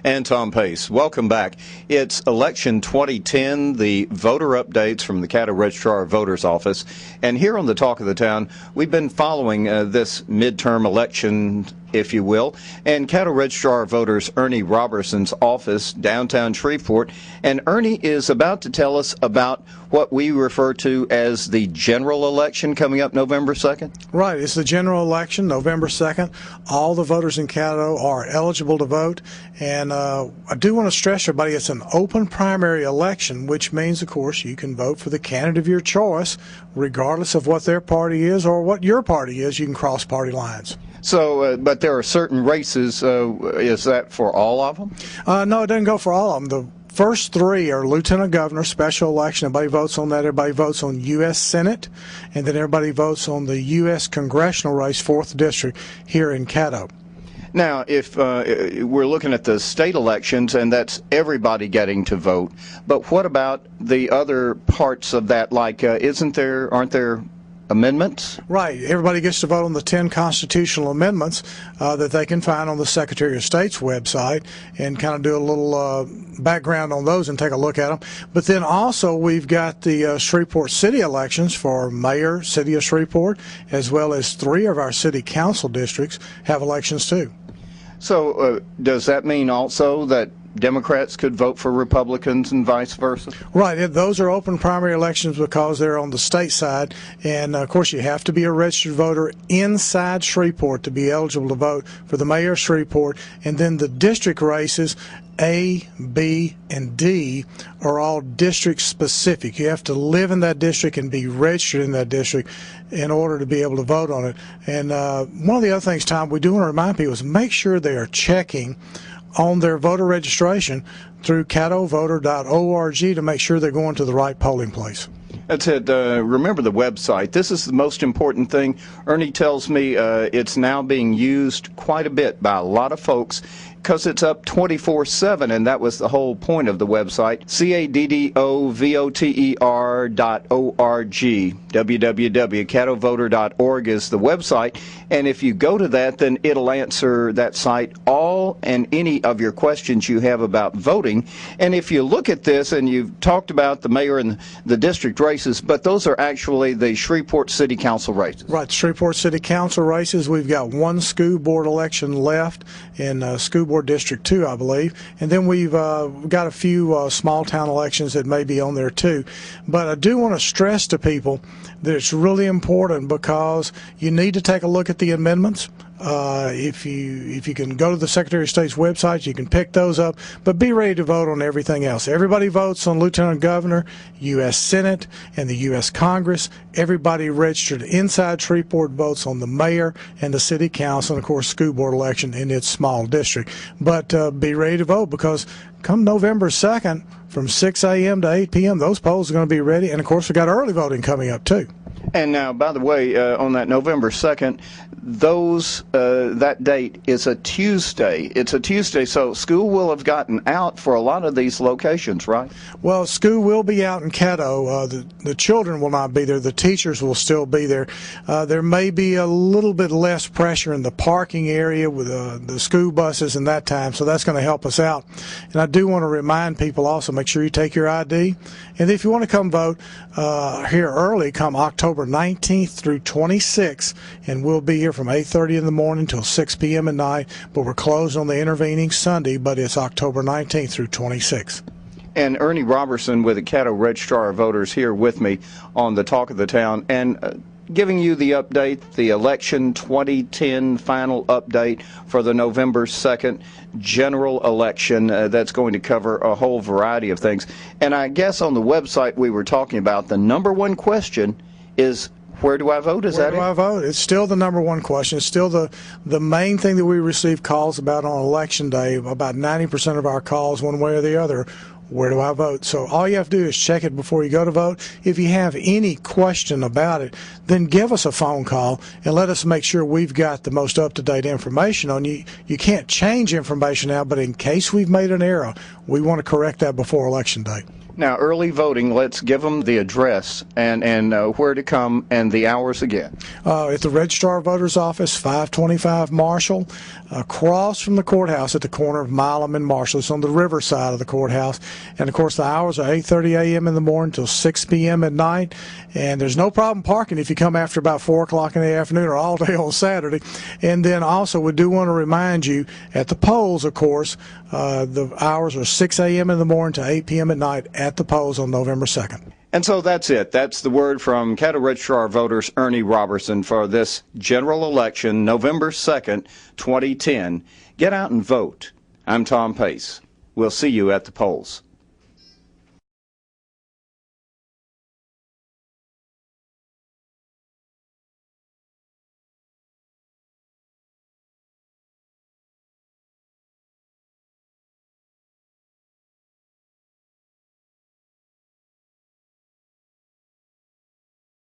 And Tom Pace. Welcome back. It's election 2010, the voter updates from the Caddo Registrar of Voters Office. And here on the Talk of the Town, we've been following this midterm election, if you will, and Caddo Registrar of Voters Ernie Robertson's office, downtown Shreveport. And Ernie is about to tell us about what we refer to as the general election coming up November 2nd. Right. It's the general election, November 2nd. All the voters in Caddo are eligible to vote. And I do want to stress everybody, it's an open primary election, which means, of course, you can vote for the candidate of your choice, regardless of what their party is or what your party is. You can cross party lines. So, but there are certain races. Is that for all of them? No, it doesn't go for all of them. The first three are lieutenant governor, special election. Everybody votes on that. Everybody votes on U.S. Senate, and then everybody votes on the U.S. congressional race, 4th District, here in Caddo. Now, if we're looking at the state elections, and that's everybody getting to vote, but what about the other parts of that? Like, aren't there amendments? Right. Everybody gets to vote on the 10 constitutional amendments that they can find on the Secretary of State's website, and kind of do a little background on those and take a look at them. But then also we've got the Shreveport city elections for mayor, city of Shreveport, as well as 3 of our city council districts have elections too. So does that mean also that Democrats could vote for Republicans and vice versa? Right. Those are open primary elections because they're on the state side. And, of course, you have to be a registered voter inside Shreveport to be eligible to vote for the mayor of Shreveport. And then the district races, A, B, and D, are all district specific. You have to live in that district and be registered in that district in order to be able to vote on it. And one of the other things, Tom, we do want to remind people is make sure they are checking on their voter registration through caddovoter.org to make sure they're going to the right polling place. That's it. Remember the website. This is the most important thing. Ernie tells me it's now being used quite a bit by a lot of folks because it's up 24/7, and that was the whole point of the website. caddovoter.org. www.caddovoter.org is the website, and if you go to that, then it'll answer that site all and any of your questions you have about voting. And if you look at this, and you've talked about the mayor and the district races, but those are actually the Shreveport City Council races. Right, Shreveport City Council races. We've got one school board election left in School Board District 2, I believe. And then we've got a few small town elections that may be on there too. But I do want to stress to people that it's really important because you need to take a look at the amendments. If you can go to the Secretary of State's website, you can pick those up, but be ready to vote on everything else. Everybody votes on Lieutenant Governor, U.S. Senate, and the U.S. Congress. Everybody registered inside Shreveport votes on the mayor and the city council, and of course school board election in its small district. But be ready to vote because come November 2nd, from 6 a.m. to 8 p.m., those polls are going to be ready, and of course we've got early voting coming up too. And now, by the way, on that November 2nd, that date is a Tuesday. It's a Tuesday, so school will have gotten out for a lot of these locations, right? Well, school will be out in Caddo. The children will not be there. The teachers will still be there. There may be a little bit less pressure in the parking area with the school buses and that time, so that's going to help us out. And I do want to remind people also, make sure you take your ID. And if you want to come vote here early, come October 19th through 26th, and we'll be here from 8:30 in the morning till 6 p.m. at night, but we're closed on the intervening Sunday, but it's October 19th through 26th. And Ernie Robertson with the Caddo Registrar of Voters here with me on the Talk of the Town, and giving you the update, the election 2010 final update for the November 2nd general election that's going to cover a whole variety of things. And I guess on the website we were talking about, the number one question is, where do I vote? Is that it? Where do I vote? It's still the number one question. It's still the main thing that we receive calls about on Election Day. About 90% of our calls, one way or the other, where do I vote? So all you have to do is check it before you go to vote. If you have any question about it, then give us a phone call and let us make sure we've got the most up-to-date information on you. You can't change information now, but in case we've made an error, we want to correct that before Election Day. Now, early voting, let's give them the address and where to come and the hours again. At the Registrar Voters Office, 525 Marshall, across from the courthouse at the corner of Milam and Marshall. It's on the river side of the courthouse. And, of course, the hours are 8:30 a.m. in the morning till 6 p.m. at night. And there's no problem parking if you come after about 4 o'clock in the afternoon or all day on Saturday. And then also we do want to remind you, at the polls, of course, the hours are 6 a.m. in the morning to 8 p.m. at night at the polls on November 2nd. And so that's it. That's the word from Caddo Registrar Voters Ernie Robertson for this general election, November 2nd, 2010. Get out and vote. I'm Tom Pace. We'll see you at the polls.